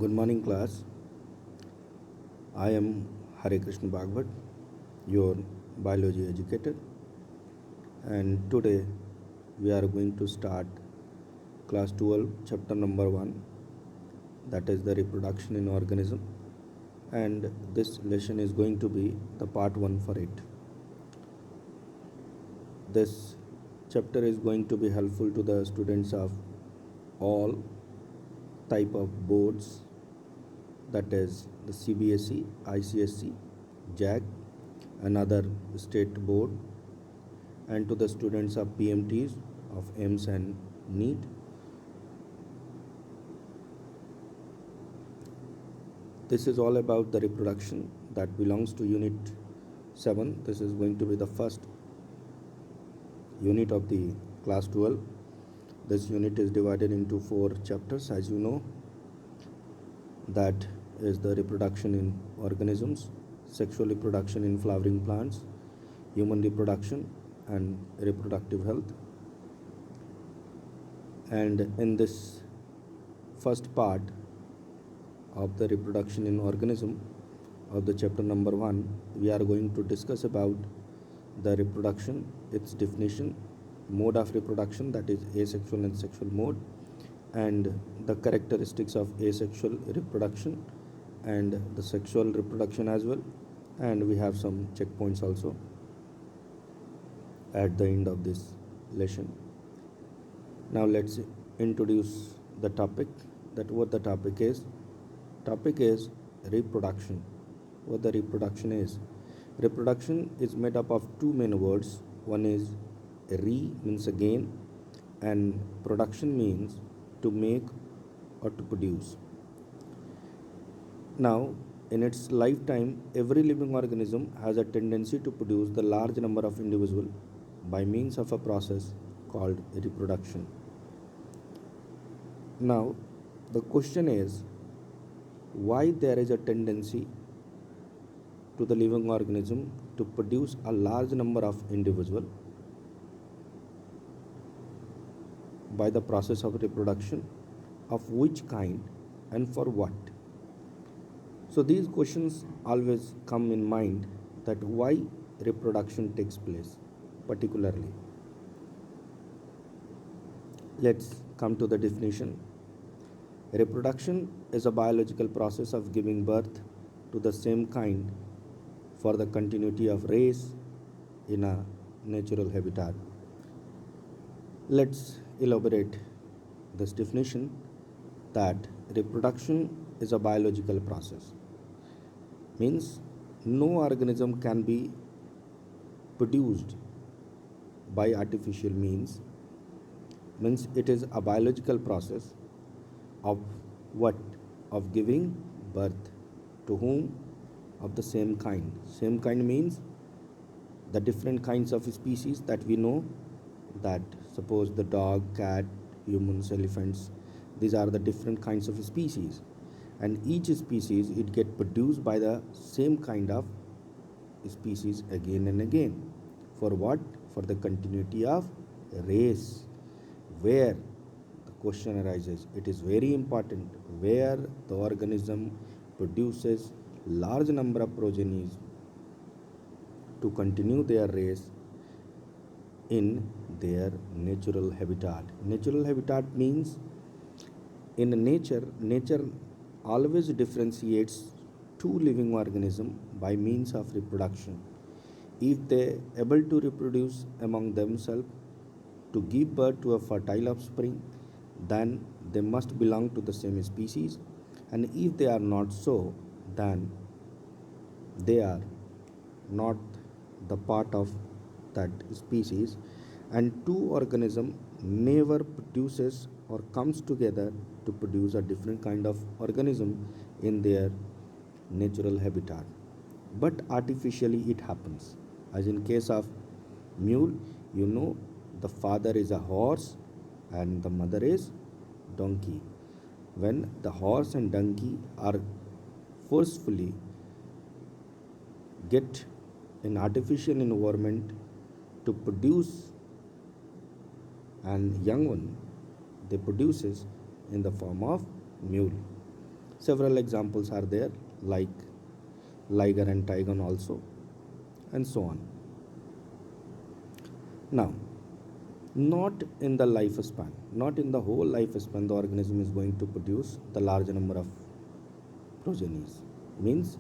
Good morning, class. I am Hare Krishna Bhagwat, your biology educator, and today we are going to start class 12, chapter number 1, that is the reproduction in organism, and this lesson is going to be the part 1 for it. This chapter is going to be helpful to the students of all type of boards, that is the CBSE, ICSE, JAG, another state board, and to the students of PMTs of AIMS and NEET. This is all about the reproduction that belongs to unit 7. This is going to be the first unit of the class 12. This unit is divided into 4 chapters, as you know. That is the reproduction in organisms, sexual reproduction in flowering plants, human reproduction, and reproductive health. And in this first part of the reproduction in organism of the chapter number 1, we are going to discuss about the reproduction, its definition, mode of reproduction, that is asexual and sexual mode, and the characteristics of asexual reproduction and the sexual reproduction as well, and we have some checkpoints also at the end of this lesson. Now let's introduce the topic, that what the topic is. Topic is reproduction. What the reproduction is. Reproduction is made up of two main words. One is re, means again, and production means to make or to produce. Now, in its lifetime, every living organism has a tendency to produce the large number of individuals by means of a process called reproduction. Now, the question is, why there is a tendency to the living organism to produce a large number of individuals by the process of reproduction, of which kind and for what? So these questions always come in mind, that why reproduction takes place particularly. Let's come to the definition. Reproduction is a biological process of giving birth to the same kind for the continuity of race in a natural habitat. Let's elaborate this definition, that reproduction is a biological process. Means no organism can be produced by artificial means. Means it is a biological process of what? Of giving birth to whom? Of the same kind. Same kind means the different kinds of species that we know, that suppose the dog, cat, humans, elephants, these are the different kinds of species, and each species it get produced by the same kind of species again and again. For what? For the continuity of race. Where the question arises, it is very important, where the organism produces large number of progenies to continue their race in their natural habitat. Natural habitat means in nature always differentiates two living organisms by means of reproduction. If they able to reproduce among themselves to give birth to a fertile offspring, then they must belong to the same species, and if they are not so, then they are not the part of that species, and two organism never produces or comes together to produce a different kind of organism in their natural habitat, but artificially it happens. As in case of mule, you know, the father is a horse and the mother is donkey. When the horse and donkey are forcefully get in artificial environment to produce an young one, they produces in the form of mule. Several examples are there, like liger and tigon also, and so on. Now, not in the lifespan, not in the whole lifespan, the organism is going to produce the large number of progenies. Means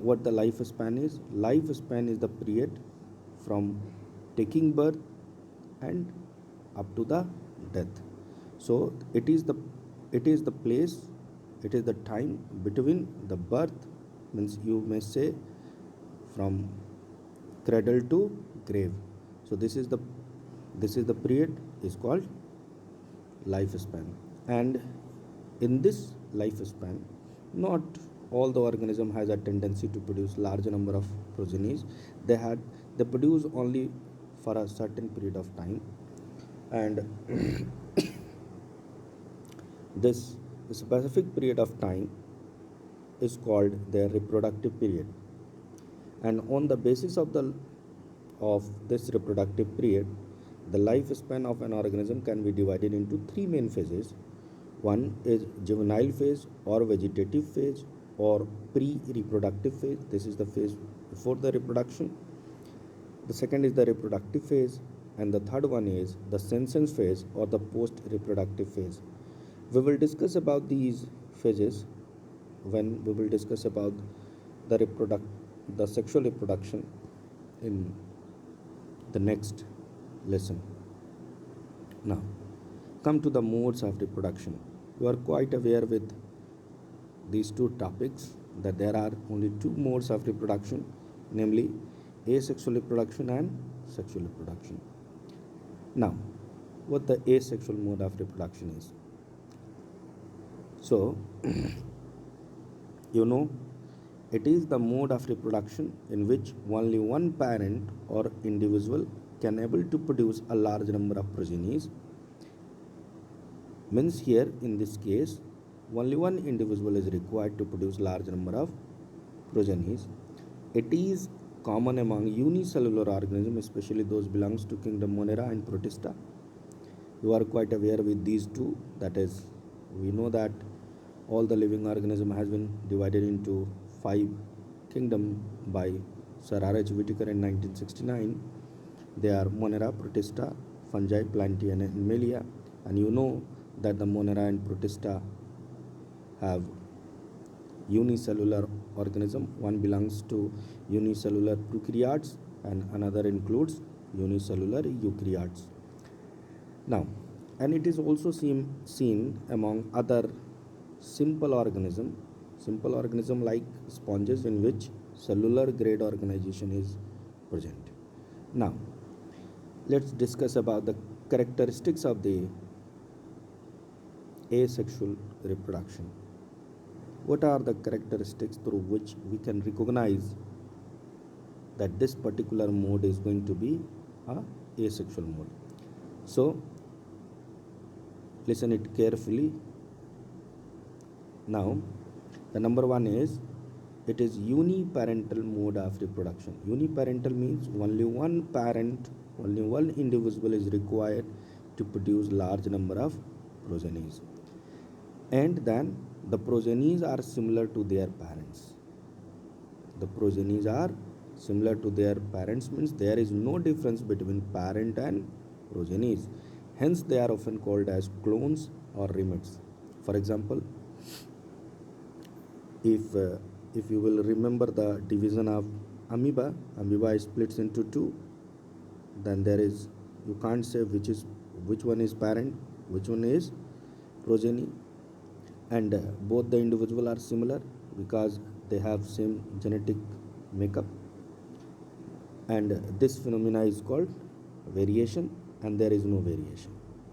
what the lifespan is? Lifespan is the period from taking birth and up to the death. So it is the place, it is the time between the birth, means you may say from cradle to grave. So this is the period is called lifespan. And in this lifespan, not all the organism has a tendency to produce large number of progenies. They produce only for a certain period of time, and this specific period of time is called their reproductive period. And on the basis of this reproductive period, the lifespan of an organism can be divided into three main phases. One is juvenile phase or vegetative phase or pre-reproductive phase. This is the phase before the reproduction. The second is the reproductive phase, and the third one is the senescence phase or the post-reproductive phase. We will discuss about these phases when we will discuss about the sexual reproduction in the next lesson. Now, come to the modes of reproduction. You are quite aware with these two topics that there are only two modes of reproduction, namely asexual reproduction and sexual reproduction. Now, what the asexual mode of reproduction is? So, you know, it is the mode of reproduction in which only one parent or individual can able to produce a large number of progenies. Means here in this case, only one individual is required to produce large number of progenies. It is common among unicellular organisms, especially those belongs to kingdom Monera and Protista. You are quite aware with these two. That is, we know that all the living organism has been divided into 5 kingdom by Sir R.H. Whitaker in 1969. They are Monera, Protista, fungi, plantae and animalia. And you know that the Monera and Protista have unicellular organism. One belongs to unicellular prokaryotes and another includes unicellular eukaryotes. Now, and it is also seen among other simple organism like sponges, in which cellular grade organization is present. Now, let's discuss about the characteristics of the asexual reproduction. What are the characteristics through which we can recognize that this particular mode is going to be a asexual mode? So, listen it carefully. Now, the number one is, it is uniparental mode of reproduction. Uniparental means only one parent, only one individual is required to produce large number of progenies. And then the progenies are similar to their parents. The progenies are similar to their parents means there is no difference between parent and progenies. Hence, they are often called as clones or remates. For example, if you will remember the division of amoeba splits into two. Then there is, you can't say which one is parent, which one is progeny, and both the individual are similar because they have same genetic makeup. And this phenomena is called variation, and there is no variation.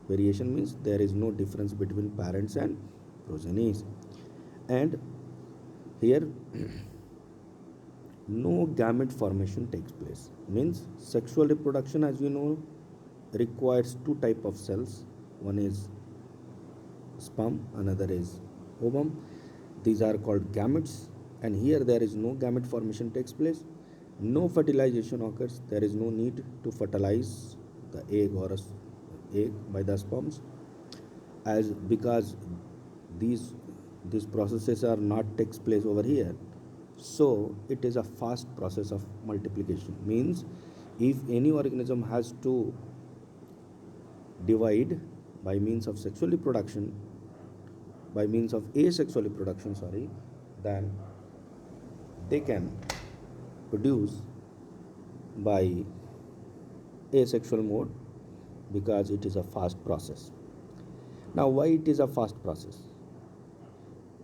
Variation means there is no difference between parents and progenies. And here no gamete formation takes place. Means sexual reproduction, as we know, requires two type of cells. One is sperm, another is ovum. These are called gametes, and here there is no gamete formation takes place. No fertilization occurs. There is no need to fertilize the egg or egg by the sperms, as because these these processes are not takes place over here. So it is a fast process of multiplication. Means if any organism has to divide by means of sexual reproduction, by means of asexual reproduction, sorry, then they can produce by asexual mode, because it is a fast process. Now why it is a fast process?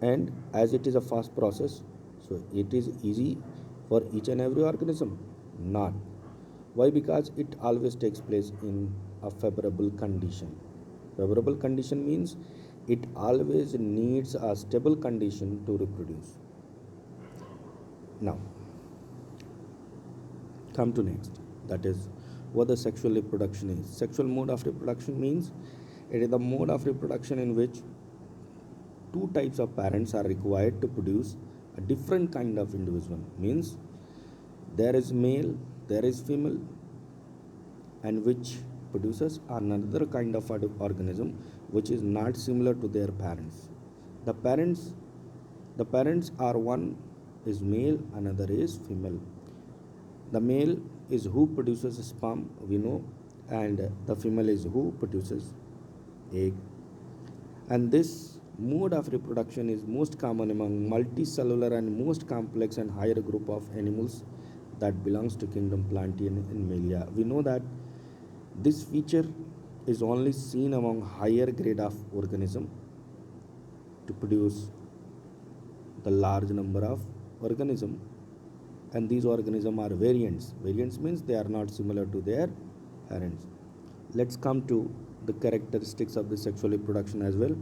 And as it is a fast process, so it is easy for each and every organism? Not. Why? Because it always takes place in a favorable condition. Favorable condition means it always needs a stable condition to reproduce. Now come to next, that is what the sexual reproduction is. Sexual mode of reproduction means it is the mode of reproduction in which two types of parents are required to produce a different kind of individual. Means there is male, there is female, and which produces another kind of organism which is not similar to their parents. The parents are, one is male, another is female. The male is who produces sperm, we know, and the female is who produces egg. And this mode of reproduction is most common among multicellular and most complex and higher group of animals that belongs to kingdom Plantae and Mammalia. We know that this feature is only seen among higher grade of organism to produce the large number of organism, and these organisms are variants. Variants means they are not similar to their parents. Let's come to the characteristics of the sexual reproduction as well.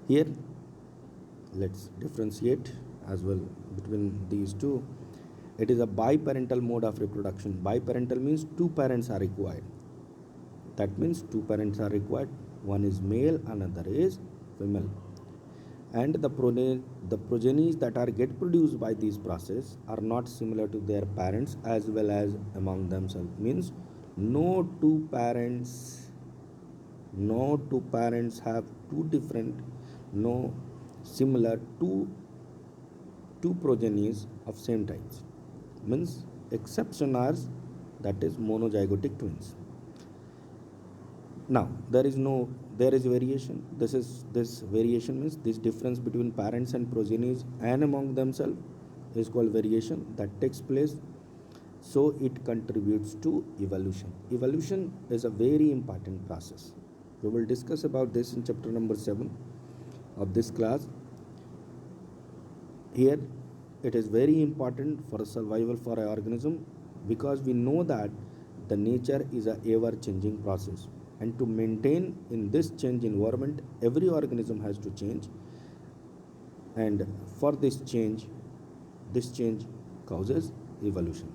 Here let's differentiate as well between these two. It is a biparental mode of reproduction. Biparental means two parents are required. That means two parents are required. One is male, another is female. And the progenies that are get produced by this process are not similar to their parents as well as among themselves. Means no two parents have two different, no similar two progenies of same types. Means exception are, that is monozygotic twins. Now there is variation. This variation means this difference between parents and progenies and among themselves is called variation that takes place. So it contributes to evolution. Evolution is a very important process. We will discuss about this in chapter number 7 of this class. Here it is very important for survival for an organism, because we know that the nature is a ever changing process, and to maintain in this change environment every organism has to change, and for this change causes evolution.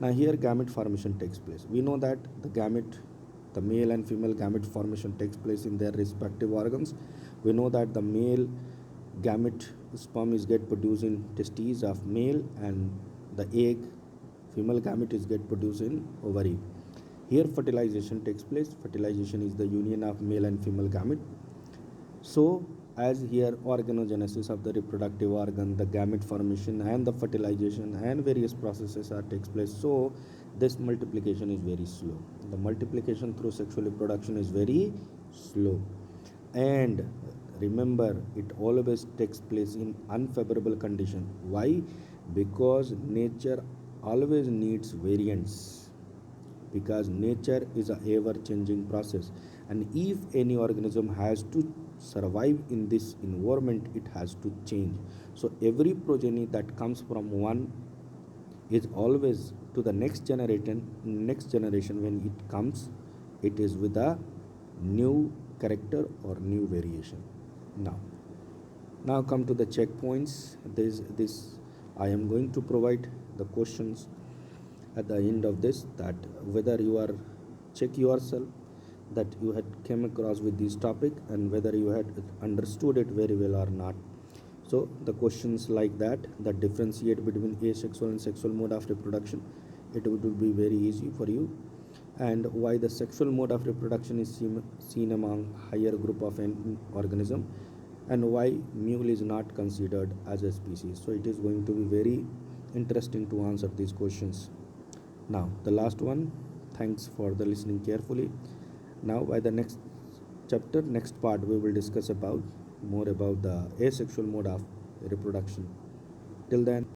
Now here gamete formation takes place. We know that the male and female gamete formation takes place in their respective organs. We know that the male gamete sperm is get produced in testes of male, and the egg female gamete is get produced in ovary. Here fertilization takes place. Fertilization is the union of male and female gamete. So as here organogenesis of the reproductive organ, the gamete formation and the fertilization and various processes are takes place. So this multiplication is very slow. The multiplication through sexual reproduction is very slow. And remember, it always takes place in unfavorable condition. Why? Because nature always needs variants, because nature is a ever changing process, and if any organism has to survive in this environment, it has to change. So every progeny that comes from one is always to the next generation when it comes, it is with a new character or new variation. Now come to the checkpoints. This I am going to provide the questions at the end of this, that whether you are check yourself that you had came across with this topic and whether you had understood it very well or not. So the questions like that differentiate between asexual and sexual mode of reproduction, it would be very easy for you. And why the sexual mode of reproduction is seen among higher group of an organism, and why mule is not considered as a species. So it is going to be very interesting to answer these questions. Now the last one. Thanks for the listening carefully. Now by the next chapter, next part, we will discuss about more about the asexual mode of reproduction. Till then,